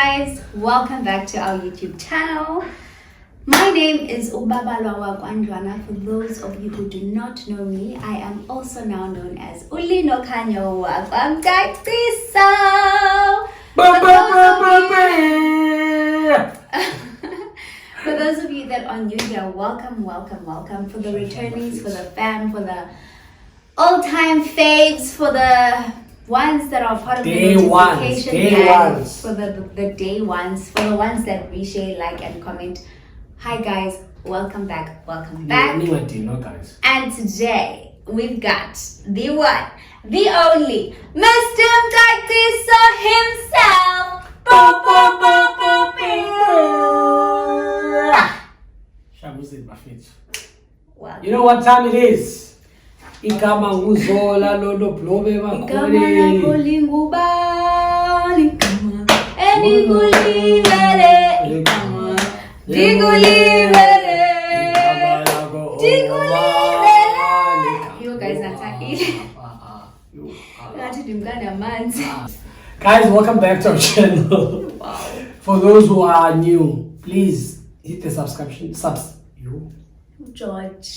guys, welcome back to our YouTube channel. My name is Ubabalwa Kwandwana. For those of you who do not know me, I am also now known as Ulino Kanyo Wakwamgatiso. For those of you that are new here, welcome. For the returnees, for the fam, for the all-time faves, for the ones that are part of the notification gang, for the day ones, for the ones that reshare, like, and comment. Hi guys, welcome back. And today we've got the one, the only, Mr. Mgatiso himself. You know what time it is? Igama nguzola lolo blobe bakhole. Igama ngubani igama eningulibele igama digulibele you guys natakile ngathi dimkanda manzi. Guys, welcome back to our channel. Wow. For those who are new, please hit the subscription George.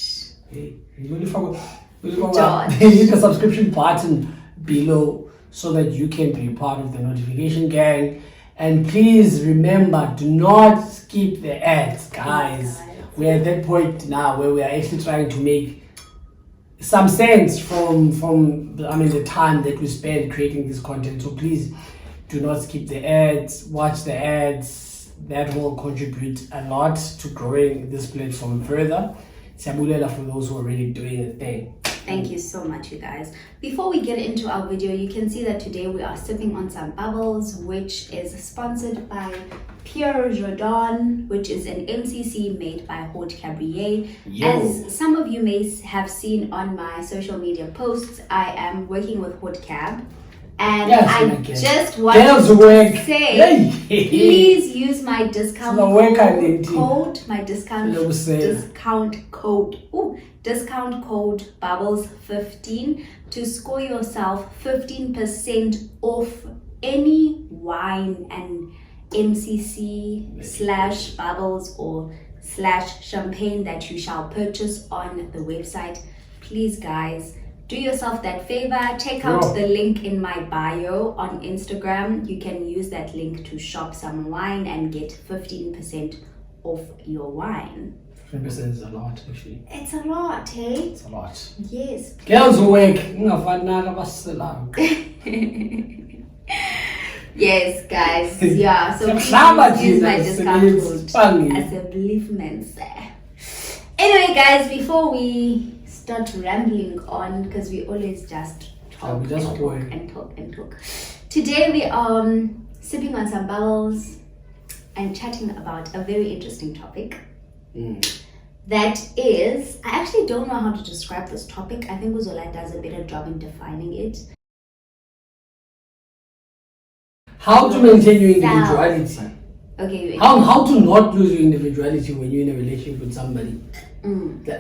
Hey, you really forgot. Hit the subscription button below so that you can be part of the notification gang. And please remember, do not skip the ads, guys. We're at that point now where we are actually trying to make some sense from the time that we spend creating this content. So please do not skip the ads, watch the ads. That will contribute a lot to growing this platform further. Siyabulela for those who are already doing the thing. Thank you so much, you guys. Before we get into our video, you can see that today we are sipping on some bubbles, which is sponsored by Pierre Jordan, which is an MCC made by Haute Cabrier. As some of you may have seen on my social media posts, I am working with Haute Cab. And yes, I just want to say, please use my discount code, discount code Bubbles15 to score yourself 15% off any wine and MCC / bubbles or / champagne that you shall purchase on the website. Please, guys, do yourself that favor. Check out the link in my bio on Instagram. You can use that link to shop some wine and get 15% off your wine. 15% is a lot, actually. It's a lot, hey? It's a lot. Yes. Girls awake. Yes, guys. Yeah, so please use my discount code as a beliefment. Anyway, guys, before we start rambling on, because we always just talk and talk. Today we are sipping on some bubbles and chatting about a very interesting topic. That is, I actually don't know how to describe this topic. I think Uzola does a better job in defining it. How to maintain your individuality. Okay. How to not lose your individuality when you're in a relationship with somebody.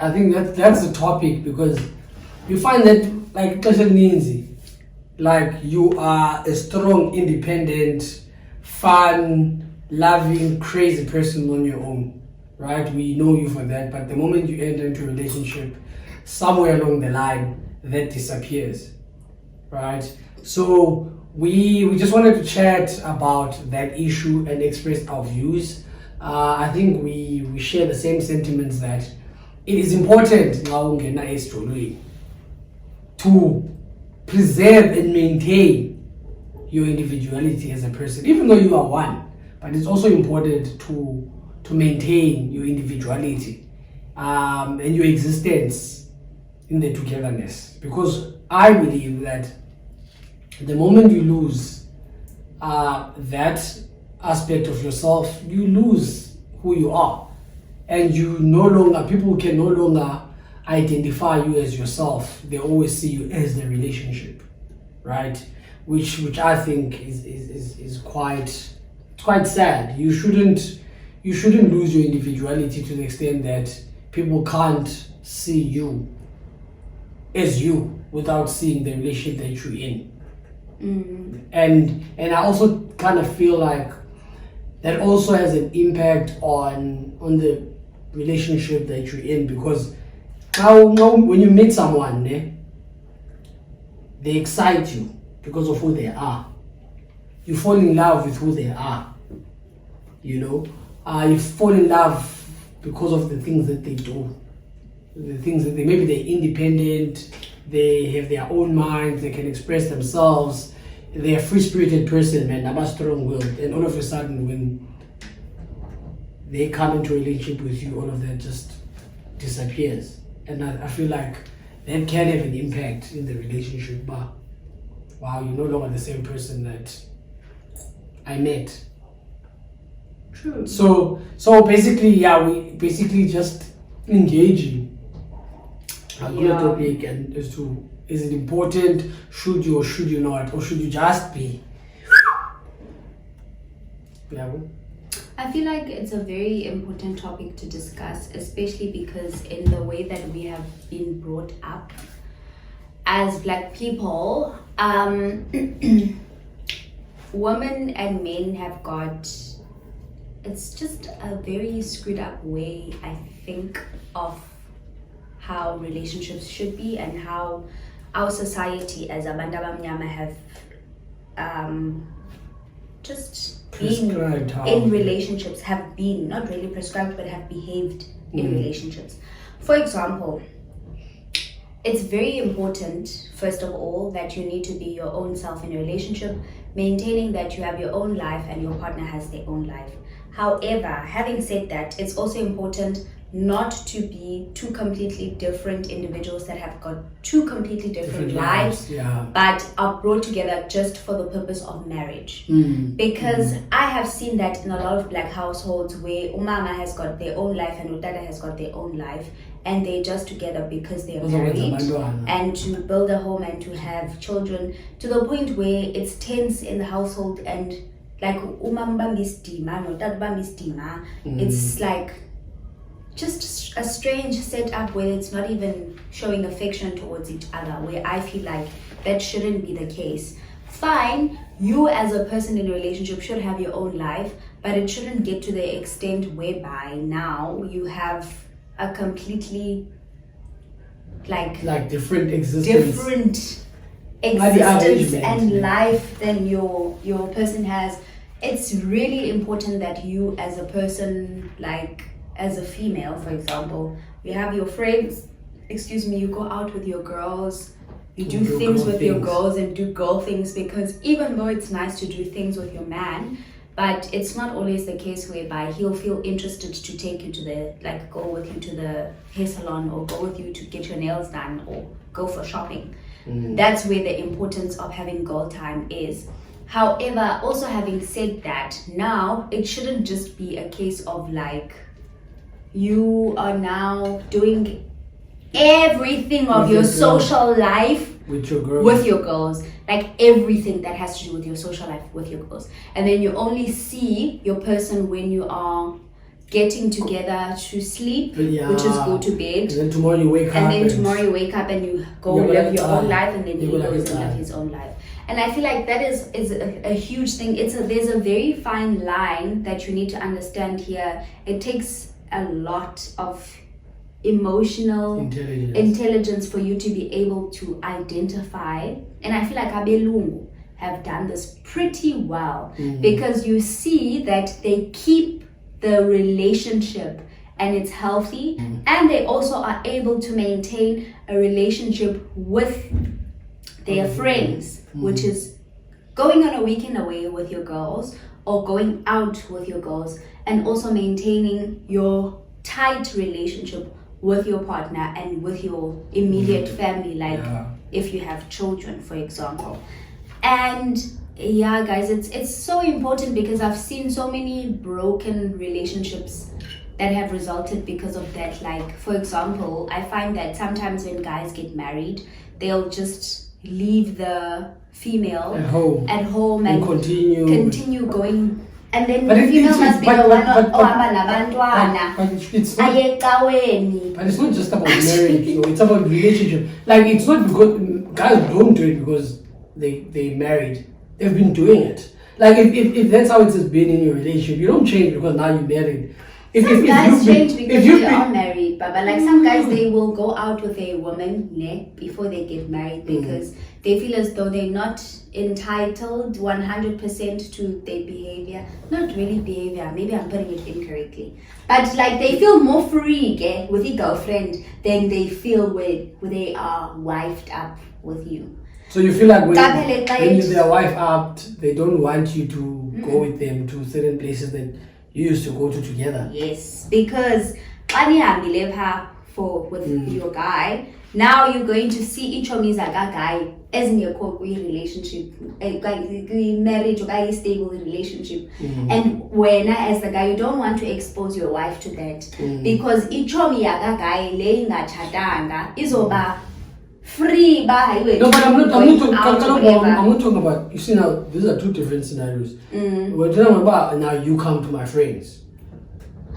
I think that's the topic, because you find that, like you are a strong, independent, fun, loving, crazy person on your own, right? We know you for that, but the moment you enter into a relationship, somewhere along the line, that disappears, right? So we just wanted to chat about that issue and express our views. I think we share the same sentiments that it is important now to preserve and maintain your individuality as a person, even though you are one. But it's also important to maintain your individuality and your existence in the togetherness, because I believe that the moment you lose that aspect of yourself, you lose who you are, and people can no longer identify you as yourself. They always see you as the relationship, right? Which I think is quite sad. You shouldn't lose your individuality to the extent that people can't see you as you without seeing the relationship that you're in. And I also kind of feel like that also has an impact on the relationship that you're in, because now when you meet someone, they excite you because of who they are. You fall in love with who they are. You fall in love because of the things that they do. The things that maybe they're independent, they have their own minds, they can express themselves, they're a free-spirited person, man, I'm strong-willed, and all of a sudden when they come into a relationship with you, all of that just disappears. And I feel like that can have an impact in the relationship, but wow, you're no longer the same person that I met. True. So basically, we basically just engaging a good topic, and as to, is it important, should you or should you not, or should you just be? Yeah. I feel like it's a very important topic to discuss, especially because in the way that we have been brought up as Black people, women and men have got, it's just a very screwed up way, I think, of how relationships should be and how our society as Abantu Abamnyama have just been in relationships, have been not really prescribed but have behaved in relationships. For example, it's very important, first of all, that you need to be your own self in a relationship, maintaining that you have your own life and your partner has their own life. However, having said that, it's also important not to be two completely different individuals that have got two completely different lives, but are brought together just for the purpose of marriage. Because I have seen that in a lot of Black households where Umama has got their own life and Udada has got their own life, and they're just together because they're married and to build a home and to have children, to the point where it's tense in the household, and like Umamba mistima, Udada mistima, it's like just a strange setup where it's not even showing affection towards each other, where I feel like that shouldn't be the case. Fine, you as a person in a relationship should have your own life, but it shouldn't get to the extent whereby now you have a completely like different existence and life than your person has. It's really important that you as a person, like as a female, for example, you have your friends, you go out with your girls, you do things with your girls and do girl things, because even though it's nice to do things with your man, but it's not always the case whereby he'll feel interested to take you to go with you to the hair salon, or go with you to get your nails done, or go for shopping. That's where the importance of having girl time is. However, also having said that, now it shouldn't just be a case of like you are now doing everything of your social life with your girls, like everything that has to do with your social life with your girls, and then you only see your person when you are getting together to sleep, which is go to bed, and then tomorrow you wake up and you go live your own life, and then he goes and live his own life. And I feel like that is a huge thing. There's a very fine line that you need to understand here. It takes a lot of emotional intelligence for you to be able to identify, and I feel like Abelungu have done this pretty well, because you see that they keep the relationship and it's healthy, and they also are able to maintain a relationship with their friends, which is going on a weekend away with your girls or going out with your girls, and also maintaining your tight relationship with your partner and with your immediate family, if you have children, for example. And yeah, guys, it's so important, because I've seen so many broken relationships that have resulted because of that. Like, for example, I find that sometimes when guys get married, they'll just leave the female at home and continue going, and then the female must be the one but it's not just about marriage, it's about relationship. Like, it's not because guys don't do it because they married. They've been doing it. Like if that's how it has been in your relationship, you don't change because now you're married. Some guys change because they are married, but like some guys, they will go out with a woman before they get married because they feel as though they're not entitled 100% to their behavior. Not really behavior, maybe I'm putting it incorrectly. But like they feel more free with your girlfriend than they feel when they are wifed up with you. So you feel like when their wife up, they don't want you to go with them to certain places that you used to go to together. Yes, because when you live with your guy, now you're going to see each of these like a guy as in your relationship, a marriage or a stable relationship. And when as the guy, you don't want to expose your wife to that because each of you a guy laying a chatanga is over free by no, but I'm not talking about, you see now, these are two different scenarios. We're talking about now you come to my friends.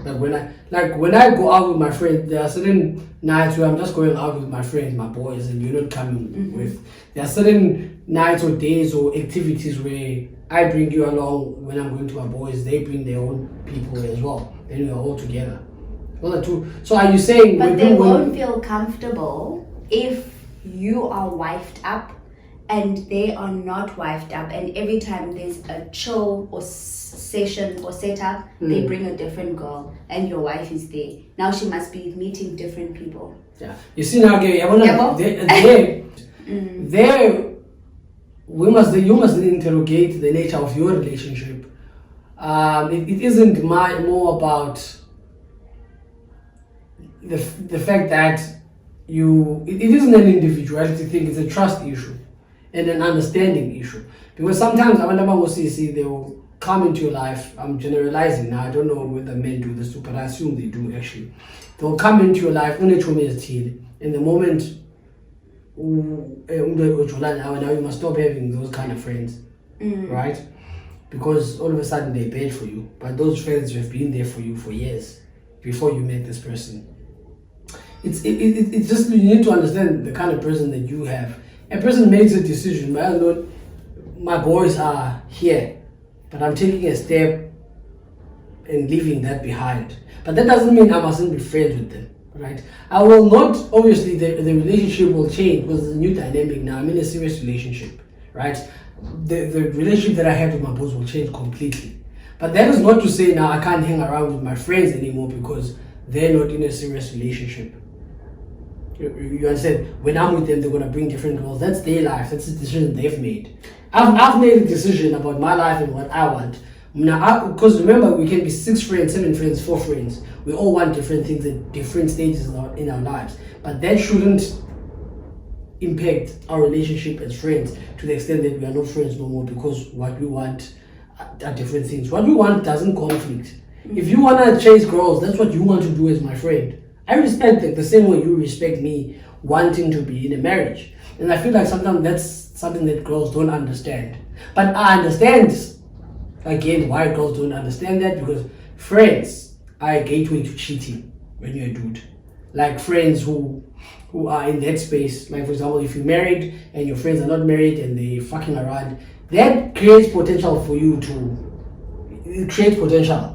Like when I go out with my friends, there are certain nights where I'm just going out with my friends, my boys, and you're not coming with. There are certain nights or days or activities where I bring you along when I'm going to my boys, they bring their own people as well. Then we're all together. Those are two. So are you saying but they won't feel comfortable if you are wifed up and they are not wifed up, and every time there's a chill or session or setup, they bring a different girl and your wife is there. Now she must be meeting different people. Yeah. You see now, you must interrogate the nature of your relationship. It isn't more about the fact that it isn't an individuality thing, it's a trust issue and an understanding issue. Because sometimes they will come into your life. I'm generalizing now, I don't know whether men do this too, but I assume they do actually. They'll come into your life in the moment now you must stop having those kind of friends, right? Because all of a sudden they're bad for you, but those friends have been there for you for years before you met this person. It's just, you need to understand the kind of person that you have. A person makes a decision, my boys are here, but I'm taking a step and leaving that behind. But that doesn't mean I mustn't be friends with them, right? I will not, obviously the relationship will change because there's a new dynamic now. I'm in a serious relationship, right? The relationship that I had with my boys will change completely. But that is not to say now I can't hang around with my friends anymore because they're not in a serious relationship. You understand? When I'm with them, they're going to bring different roles. That's their life. That's the decision they've made. I've made a decision about my life and what I want. Because remember, we can be 6 friends, 7 friends, 4 friends. We all want different things at different stages in our lives. But that shouldn't impact our relationship as friends to the extent that we are not friends no more because what we want are different things. What we want doesn't conflict. If you want to chase girls, that's what you want to do as my friend. I respect it the same way you respect me wanting to be in a marriage. And I feel like sometimes that's something that girls don't understand. But I understand, again, why girls don't understand that, because friends are a gateway to cheating when you're a dude. Like friends who are in that space. Like for example, if you're married and your friends are not married and they're fucking around, that creates potential for you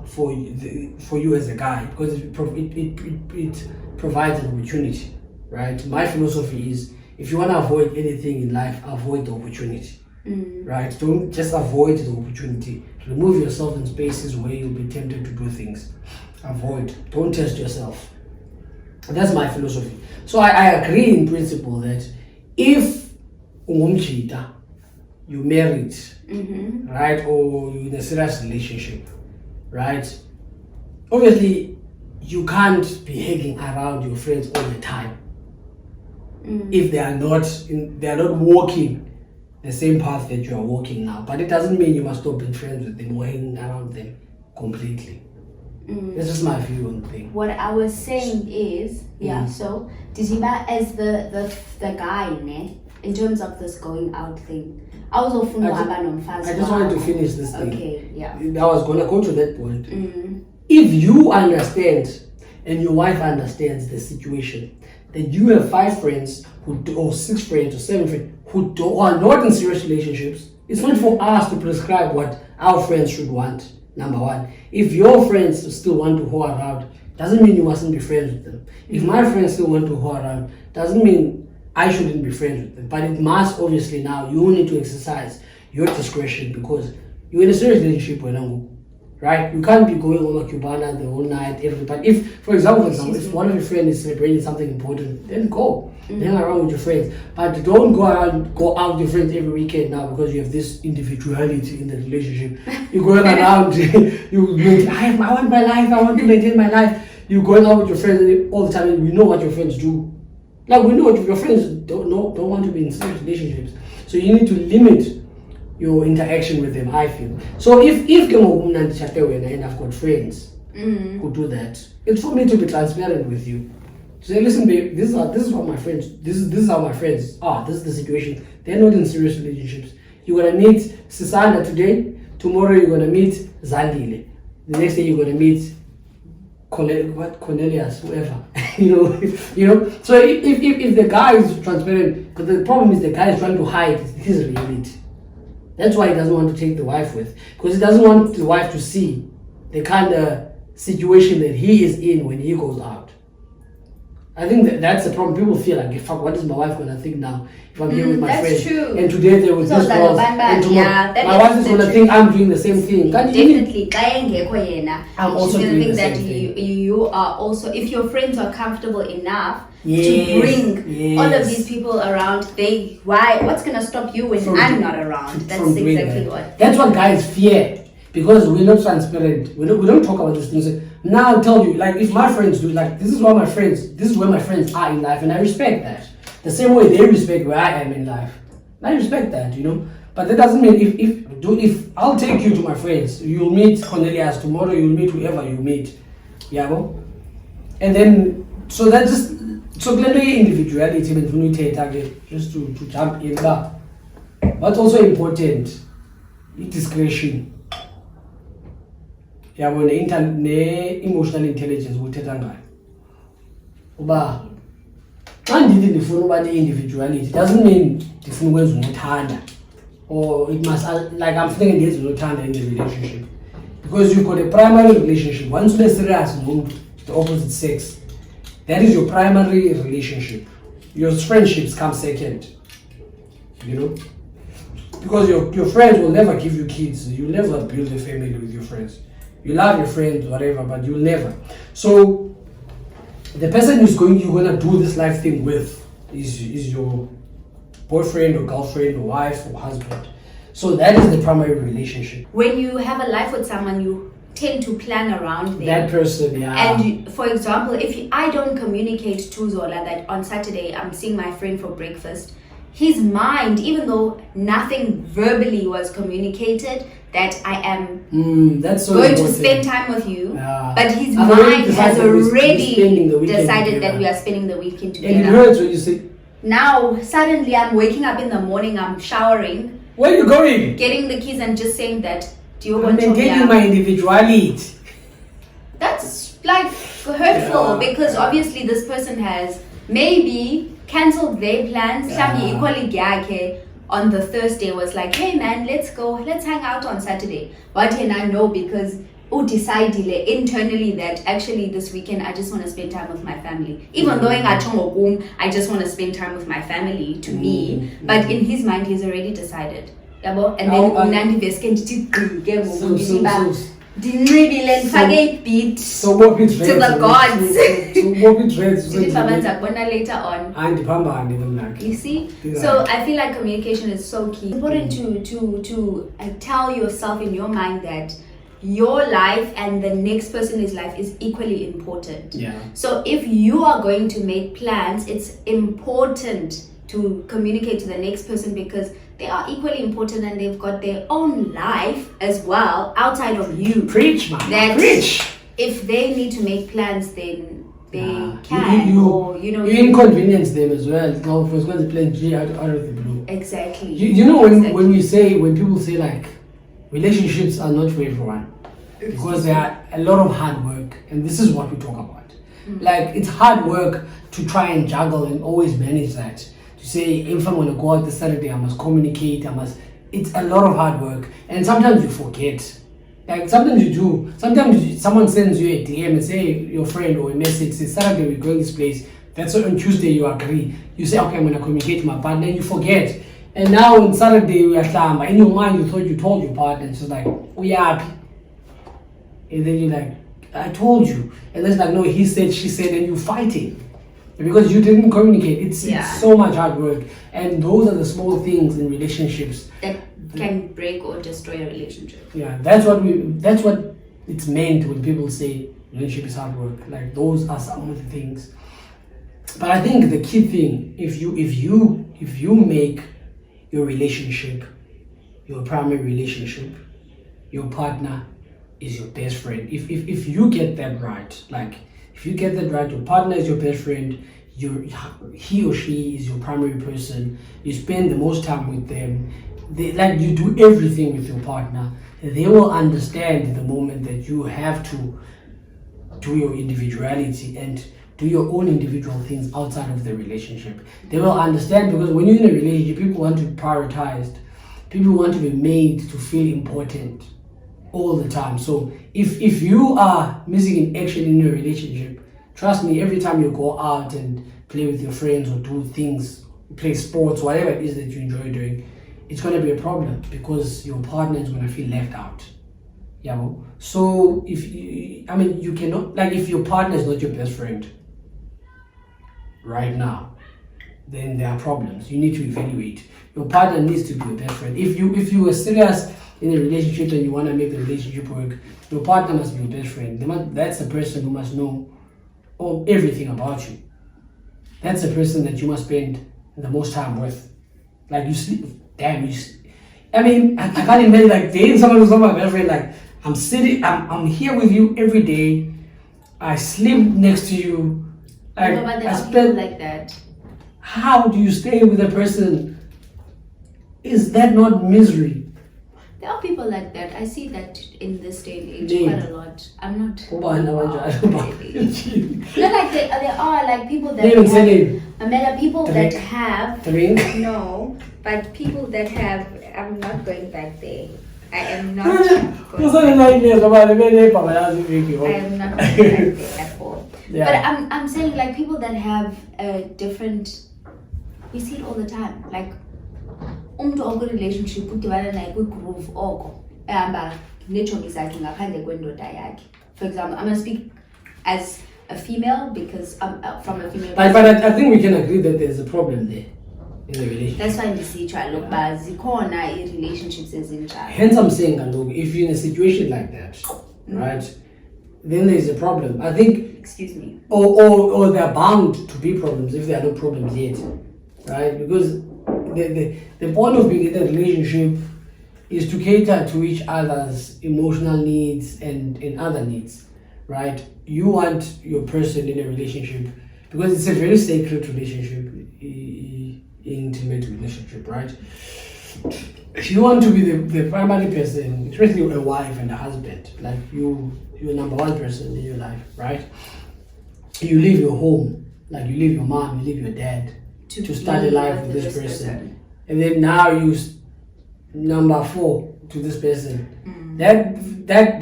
for you as a guy, because it provides an opportunity, right? My philosophy is, if you want to avoid anything in life, avoid the opportunity, right? Don't just avoid the opportunity. Remove yourself in spaces where you'll be tempted to do things. Avoid. Don't test yourself. That's my philosophy. So I agree in principle that if you're married, right, or you're in a serious relationship, right, obviously you can't be hanging around your friends all the time if they are not walking the same path that you are walking now. But it doesn't mean you must stop being friends with them or hanging around them completely. That's just my view on the thing. What I was saying is, so Diziba, as the guy, in terms of this going out thing, I just wanted to finish this thing. Okay, yeah. I was going to go to that point. If you understand and your wife understands the situation, that you have 5 friends or 6 friends or 7 friends who are not in serious relationships, it's not for us to prescribe what our friends should want. Number one, if your friends still want to whore around, doesn't mean you mustn't be friends with them. If my friends still want to whore around, doesn't mean I shouldn't be friends with them. But it must, obviously, now you need to exercise your discretion because you're in a serious relationship with them. Right? You can't be going on a Cubana the whole night, everybody. If, for example, if one of your friends is celebrating something important, then go. Hang around with your friends. But don't go out with your friends every weekend now because you have this individuality in the relationship. You're going around, I want my life, I want to maintain my life. You're going out with your friends all the time and we know what your friends do. Like we know what your friends don't want to be in serious relationships. So you need to limit your interaction with them, I feel. So if and I've got friends who do that, it's for me to be transparent with you. Say, listen, babe, this is what my friends. This is how my friends are. This is the situation. They're not in serious relationships. You're gonna meet Sisanda today. Tomorrow you're gonna meet Zandile. The next day you're gonna meet Cornelius, whoever. you know. So if the guy is transparent, but the problem is the guy is trying to hide his reality. That's why he doesn't want to take the wife with, because he doesn't want the wife to see the kind of situation that he is in when he goes out. I think that's the problem. People feel like, fuck, what is my wife gonna think now if I'm here with my friend? That's true. And today there was this girl, and tomorrow my wife is gonna think I'm doing the same thing. Definitely, I'm also she's gonna doing think the that same thing. you are also. If your friends are comfortable enough to bring all of these people around, what's gonna stop you when I'm not around? That's exactly what. That's what guys fear, because we're not transparent. We don't talk about these things. Now I'll tell you, like, if my friends do, like, this is where my friends are in life, and I respect that. The same way they respect where I am in life. I respect that, But that doesn't mean if I'll take you to my friends, you'll meet Cornelius tomorrow, you'll meet whoever you meet. Yeah, well? And then so clearly individuality means when we take target just to jump in that. What's also important is discretion. Yeah, when the emotional intelligence will take ngayo. Uba xa ndithi ndifuna uba ne-individuality doesn't mean ndifuna ukwenza unothanda, or it must, like, I'm thinking ndenza unothanda in the relationship, because you've got a primary relationship. Once you're serious with the opposite sex, that is your primary relationship. Your friendships come second, because your friends will never give you kids. You'll never build a family with your friends. You love your friends, whatever, but you'll never. So the person you're gonna do this life thing with is your boyfriend or girlfriend or wife or husband. So that is the primary relationship. When you have a life with someone, you tend to plan around them. That person, yeah. And for example, if I don't communicate to Zola that on Saturday I'm seeing my friend for breakfast, his mind, even though nothing verbally was communicated, that I am that's so going important. to spend time with you, Yeah. but his I've mind has already decided together. that we are spending the weekend And it together. hurts when you say, Now, suddenly I'm waking up in the morning, I'm showering, where are you going? getting the keys and just saying that, do you I'm want to maintaining my individuality. That's like hurtful, because obviously this person has maybe cancelled their plans. Mhlawumbe equally yakhe on the Thursday was like, hey man, let's hang out on Saturday. But then I know because decided internally that actually this weekend I just want to spend time with my family. Even though I just want to spend time with my family to me, but in his mind he's already decided. Yabo? And then So what it to the gods. So what it Later on. You see? So I feel like communication is so key. It's important to tell yourself in your mind that your life and the next person's life is equally important. Yeah. So if you are going to make plans, it's important to communicate to the next person, because they are equally important and they've got their own life as well outside of you. Preach, man. That Preach. If they need to make plans, then they you inconvenience them as well. Now, for example, plan G out of the blue. Exactly. When people say like relationships are not for everyone, because there are a lot of hard work, and this is what we talk about. Like, it's hard work to try and juggle and always manage that. To say, if I'm going to go out this Saturday, I must communicate, I must it's a lot of hard work, and sometimes you forget. Like sometimes you do. Sometimes someone sends you a DM and say your friend or a message says Saturday we're going this place. That's on Tuesday you agree. You say okay, I'm gonna communicate to my partner, and you forget. And now on Saturday we are slamba. In your mind you thought you told your partner, and she's like, we are happy. And then you're like, I told you. And then it's like, no, he said, she said, and you're fighting. Because you didn't communicate. It's so much hard work. And those are the small things in relationships that can break or destroy a relationship. Yeah, that's what it's meant when people say relationship is hard work. Like those are some of the things. But I think the key thing, if you make your relationship your primary relationship, your partner is your best friend. If you get that right, like if you get that right, your partner is your best friend, he or she is your primary person, you spend the most time with them, you do everything with your partner, they will understand the moment that you have to do your individuality and do your own individual things outside of the relationship. They will understand, because when you're in a relationship, people want to be prioritized. People want to be made to feel important all the time. So if you are missing in action in your relationship, trust me, every time you go out and play with your friends or do things, play sports, whatever it is that you enjoy doing, it's going to be a problem because your partner is going to feel left out. Yeah. So you cannot, like, if your partner is not your best friend right now, then there are problems. You need to evaluate. Your partner needs to be your best friend. If you are serious in a relationship and you want to make the relationship work, your partner must be your best friend. That's the person who must know everything about you. That's the person that you must spend the most time with. Like, you sleep, damn, I can't imagine like dating someone who's not my best friend. Like, I'm here with you every day. I sleep next to you. Like, no, but there are people like that. How do you stay with a person? Is that not misery? There are people like that. I see that in this day and age quite a lot. I'm not. No, like there are like people that have people that have no, but people that have. I'm not going back there. I am not going back there at all. Yeah. But I'm saying, like, people that have a different. We see it all the time. Like, umntu oku relationship udibana naye kwi-groove oko ehamba neetshomi zakhe ngaphandle kwendoda yakhe. For example, I'm going to speak as a female because I'm from a female. But I think we can agree that there's a problem there in the relationship. That's why ndisitsho look, but zikhona i-relationships ezinjalo. Hence I'm saying, look, if you're in a situation like that, right, then there's a problem. I think. Excuse me. Or they're bound to be problems if there are no problems yet, right? Because the point of being in a relationship is to cater to each other's emotional needs and other needs, right? You want your person in a relationship because it's a very sacred relationship, intimate relationship, right? You want to be the primary person, especially a wife and a husband. Like, you're number one person in your life, right? You leave your home, like you leave your mom, you leave your dad to start a life with this person. And then now you number 4 to this person. That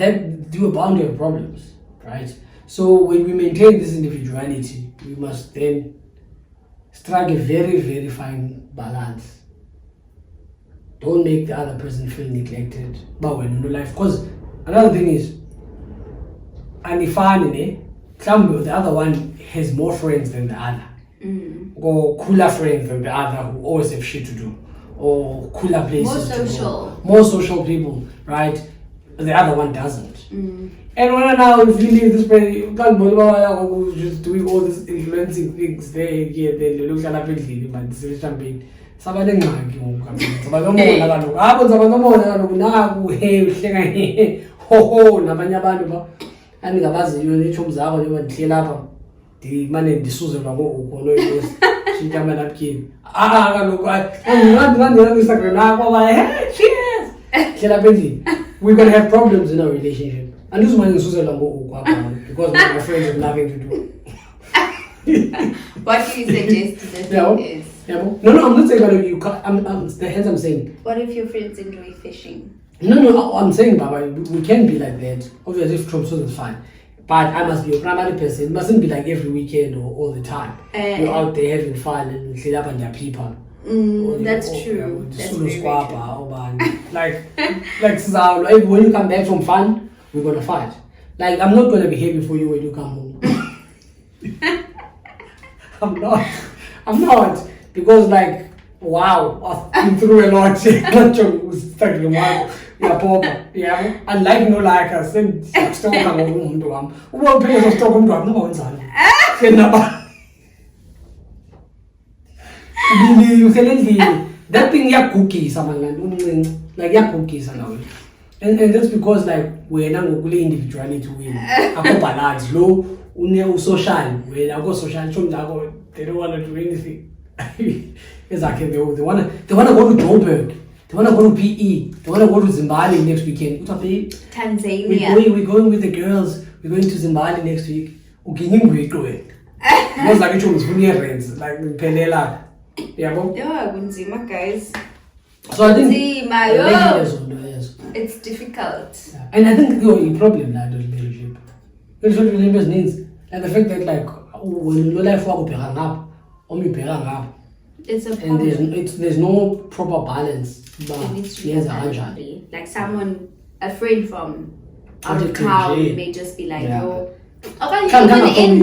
do a boundary of problems, right? So when we maintain this individuality, we must then strike a very, very fine balance. Don't make the other person feel neglected. But when you know life, because another thing is, and if the other one has more friends than the other, or cooler friends than the other who always have shit to do, or cooler places more social people, right? The other one doesn't. And when now, if you leave this place, you can't believe just doing all these influencing things there, then you look at the champagne. Sabane ngxaki ngoku sabanomona kaloku apho sabanomona kaloku naku uhleka hoho nabanye abantu ba andingabaziyo neetshomi zakho njengoba ndihleli apha ndimane ndisuzelwa ngokukholo shintyama napkini kaloku ndingandingena kwi-Instagram nakho aba cheers hleli apha endlini. We're going to have problems in our relationship. Andizumane ndisuzelwa ngoku apha because my friends have nothing to do. What do you suggest to the thing is? Yeah, no, I'm not saying that you can't. Hence I'm saying. What if your friends enjoy fishing? No, I'm saying, Baba, we can be like that. Obviously, if Trump is fine. But I must be a primary person. It mustn't be like every weekend or all the time. You're out there having fun and clean up on your people. That's true. That's very true. Like, when you come back from fun, we're going to fight. Like, I'm not going to be happy for you when you come home. I'm not. Because, like, wow, I've been through a lot. Yeah, Papa. Yeah. Unlike no like I said, still come home to him. Well, people are talking to him. No one's on. That thing, yeah, cookies, like yeah, cookies and that's because like we're not going to individuality to win. I go balance low, social. When I go social, they don't want to do anything. Exactly, they want to go to Joburg. They want to go to PE. They want to go to Zimbabwe next weekend. Tanzania. We're going with the girls. We're going to Zimbabwe next week. Okay, we're going. Because like it was friends, like Penela. Yeah, guys. So I think it's difficult. Yeah. And I think the problem like the relationship. Relationship means like the fact that like when you life work up, it's a problem. And there's no proper balance. It needs to be like someone, a friend from out of town may just be like, yo, in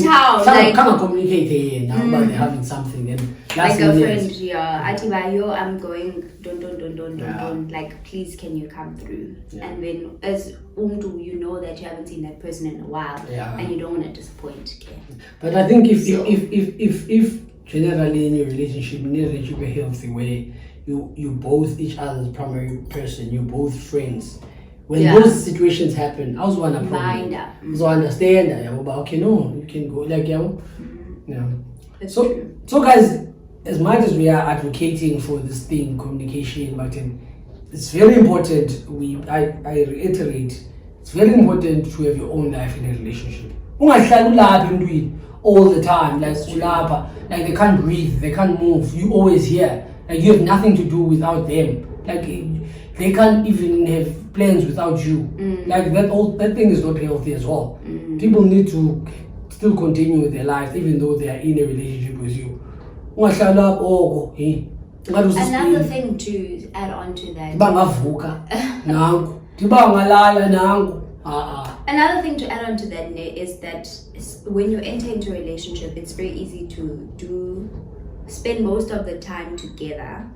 town. Like, come communicate now, but they're having something. And like a friend, yo, I'm going, don't. Like, please, can you come through? Yeah. And then as you know that you haven't seen that person in a while, and you don't want to disappoint. Okay? But I think if generally in your relationship, a healthy way, you both each other's primary person, you're both friends. When those situations happen, I was one of them. So understand that, but okay, no, you can go like So guys, as much as we are advocating for this thing, communication, but it's very important. I reiterate, it's very important to have your own life in a relationship. All the time, like they can't breathe, they can't move. You always here, like you have nothing to do without them. Like they can't even have plans without you. Like that thing is not healthy as well. People need to still continue with their lives even though they are in a relationship with you. Another thing to add on to that. Another thing to add on to that is that when you enter into a relationship, it's very easy to spend most of the time together,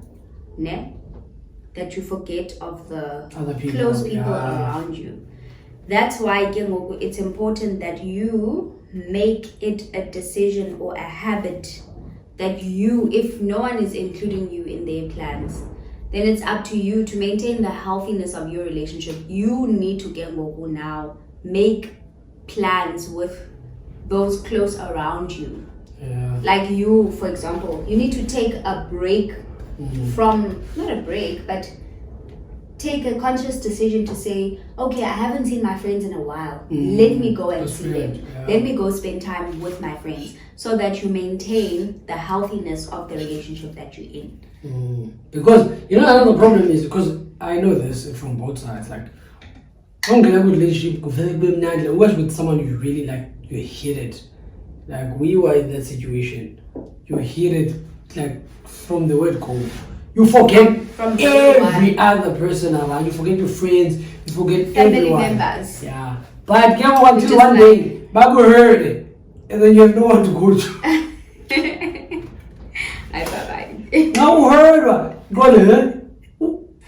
that you forget of the close people around you. That's why it's important that you make it a decision or a habit that if no one is including you in their plans, then it's up to you to maintain the healthiness of your relationship. You need to now make plans with those close around you. Like you, for example, you need to take a break from, not a break, but take a conscious decision to say, okay, I haven't seen my friends in a while. Let me go and see them. Let me go spend time with my friends, so that you maintain the healthiness of the relationship that you're in. Because another problem is, because I know this from both sides, like don't get a good relationship, work with someone you really like, you hate it. Like we were in that situation, you hate it, like from the word go. You forget from every other person around. You forget your friends. You forget family everyone. Members. Yeah, but get until one day, Babu heard it, and then you have no one to go to. Bye. Now heard go there.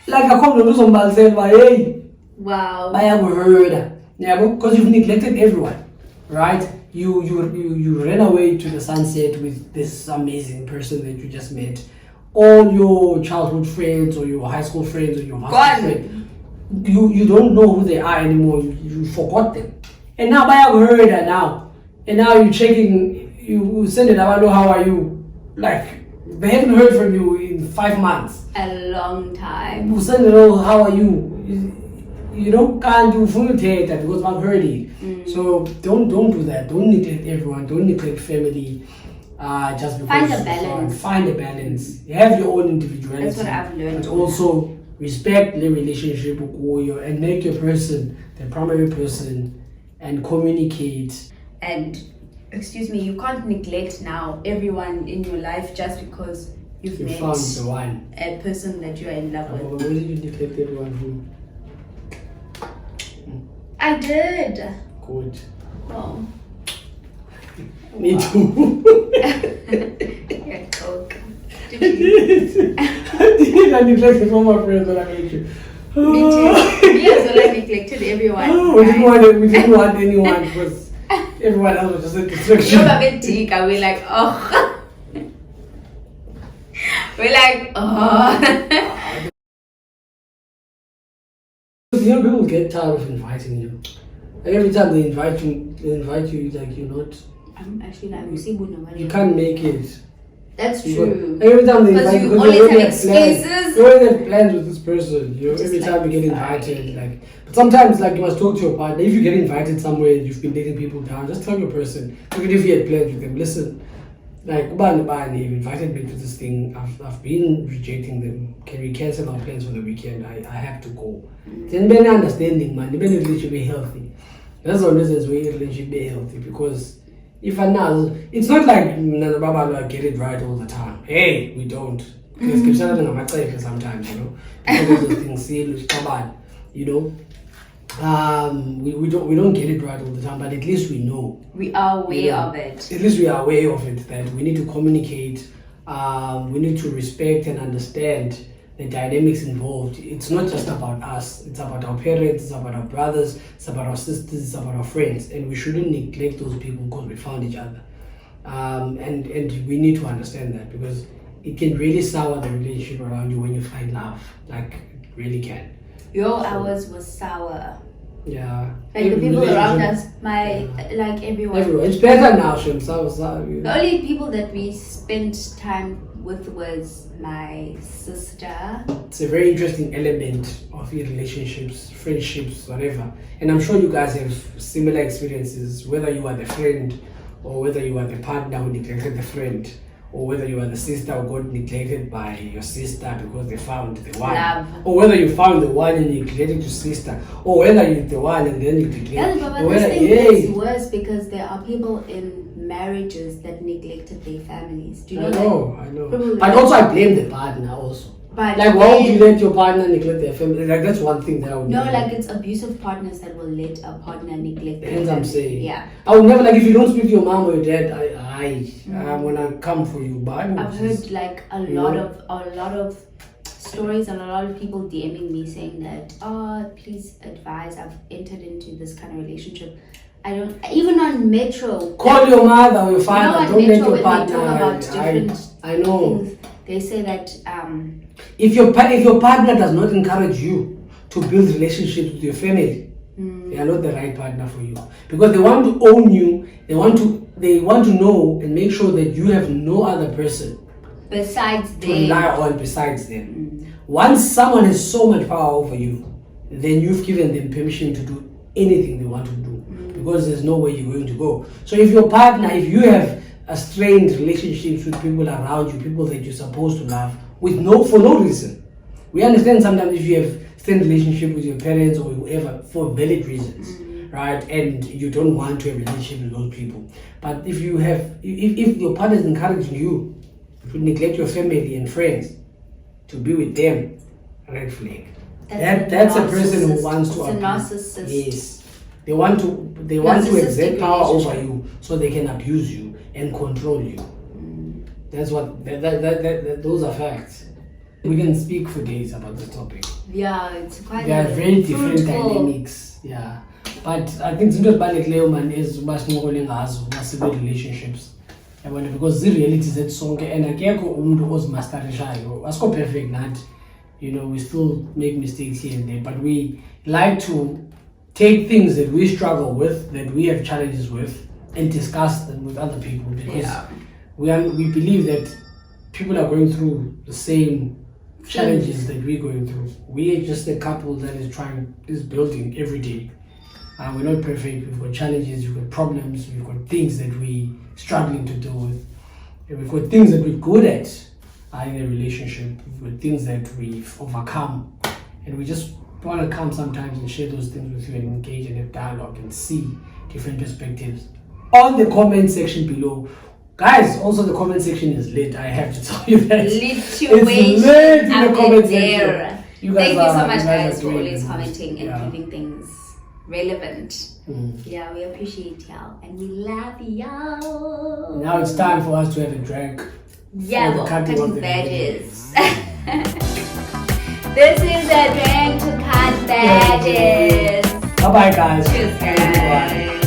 Like I come to do somebody said, hey. Wow. I have heard. Yeah, because you've neglected everyone, right? You ran away to the sunset with this amazing person that you just met. All your childhood friends or your high school friends or your high school friends, you don't know who they are anymore. You forgot them. And now I have heard that now. And now you're checking, you send it, I know how are you? Like, they haven't heard from you in 5 months. A long time. You send it, oh, how are you? Can't do full theater because I've heard it. So don't do that. Don't neglect everyone. Don't neglect family. just because Find a it's fun. balance. Find a balance. Have your own individuality. That's what I've learned. But also respect the relationship and make your person the primary person and communicate. And excuse me, you can't neglect now everyone in your life just because you've You met found the one. a person that you are in love with. Why did you neglect everyone who? I did. Good. Oh. Me too. Yeah, Coke. Did you? I neglected all my friends when I met you. Me too. Me as well, I neglected everyone. Oh, we didn't want anyone because everyone else was just a distraction. You're a bit deep, and we're like, oh. We're like, oh. You know, people get tired of inviting you. Like every time they invite you, like you're not. I'm actually like, You can't make it. That's true. Every time they Because invite you because always already have plans. excuses. You already have plans with this person. You know, Just every like, time you get sorry. invited, like. But sometimes, like you must talk to your partner. If you get invited somewhere and you've been letting people down, just tell your person. Even if you had plans with them, listen. Like, you've invited me to this thing. I've been rejecting them. Can we cancel our plans for the weekend? I have to go. Then be understanding, man. The relationship be healthy. That's one reason why relationship be healthy, because if I know, it's not like Baba get it right all the time. Hey, we don't. Because sometimes, you know, because of those things, you know. We don't get it right all the time, but at least we know. We are aware of it. At least we are aware of it, that we need to communicate, we need to respect and understand the dynamics involved. It's not just about us, it's about our parents, it's about our brothers, it's about our sisters, it's about our friends, and we shouldn't neglect those people because we found each other. And we need to understand that, because it can really sour the relationship around you when you find love. Like, it really can. Ours was sour. Yeah. Like the people around us, like everyone. It's better now, Shem. So, The only people that we spent time with was my sister. It's a very interesting element of your relationships, friendships, whatever. And I'm sure you guys have similar experiences, whether you are the friend or whether you are the partner who neglected the friend, or whether you are the sister who got neglected by your sister because they found the one. Love. Or whether you found the one and you neglected your sister, or whether you're the one and then you neglected. Yeah, but this thing is worse because there are people in marriages that neglected their families. Do you know I know. But also I blame the partner also. But like, why would you let your partner neglect their family? Like, that's one thing that I would No, never. like, it's abusive partners that will let a partner neglect their That's what I'm family. saying. Yeah. I would never, like, if you don't speak to your mom or your dad, I'm gonna come for you. But I've heard like a lot of stories and a lot of people DMing me saying that, oh, please advise, I've entered into this kind of relationship. I don't, even on Metro. Call your mother or your father. Don't let your when partner. they talk about different I know. things, they say that if your partner does not encourage you to build relationships with your family, they are not the right partner for you, because they want to own you. They want to know and make sure that you have no other person besides to them. rely on besides them. Once someone has so much power over you, then you've given them permission to do anything they want to do, because there's no way you're going to go. So if your partner, if you have a strained relationships with people around you, people that you're supposed to love, for no reason. We understand sometimes if you have strained relationship with your parents or whoever for valid reasons, right? And you don't want to have a relationship with those people. But if your partner is encouraging you to neglect your family and friends, to be with them, red flag. That's a person who wants to abuse. It's a narcissist. Yes. They want to exert power over you so they can abuse you and control you. That's what those are facts. We can speak for days about the topic. Yeah, it's quite. There are very different fruitful dynamics. Yeah, but I think into Balekleyo man is relationships. Because the reality is that song and akekho umuntu ozimasterishayo asikho perfect nathi. You know, we still make mistakes here and there, but we like to take things that we struggle with, that we have challenges with, and discuss them with other people, because we believe that people are going through the same challenges that we're going through. We are just a couple that is building every day. We're not perfect. We've got challenges, we've got problems, we've got things that we're struggling to deal with. And we've got things that we're good at in a relationship. We've got things that we've overcome. And we just want to come sometimes and share those things with you and engage in a dialogue and see different perspectives on the comment section below. Guys, also the comment section is lit. I have to tell you that. It's lit in the comment section. Thank you so much, guys, for always commenting and keeping things relevant. Yeah, we appreciate y'all and we love y'all. Now it's time for us to have a drink. Yeah, we're cutting badges. This is a drink to cut badges. Bye bye, guys. Cheers, guys.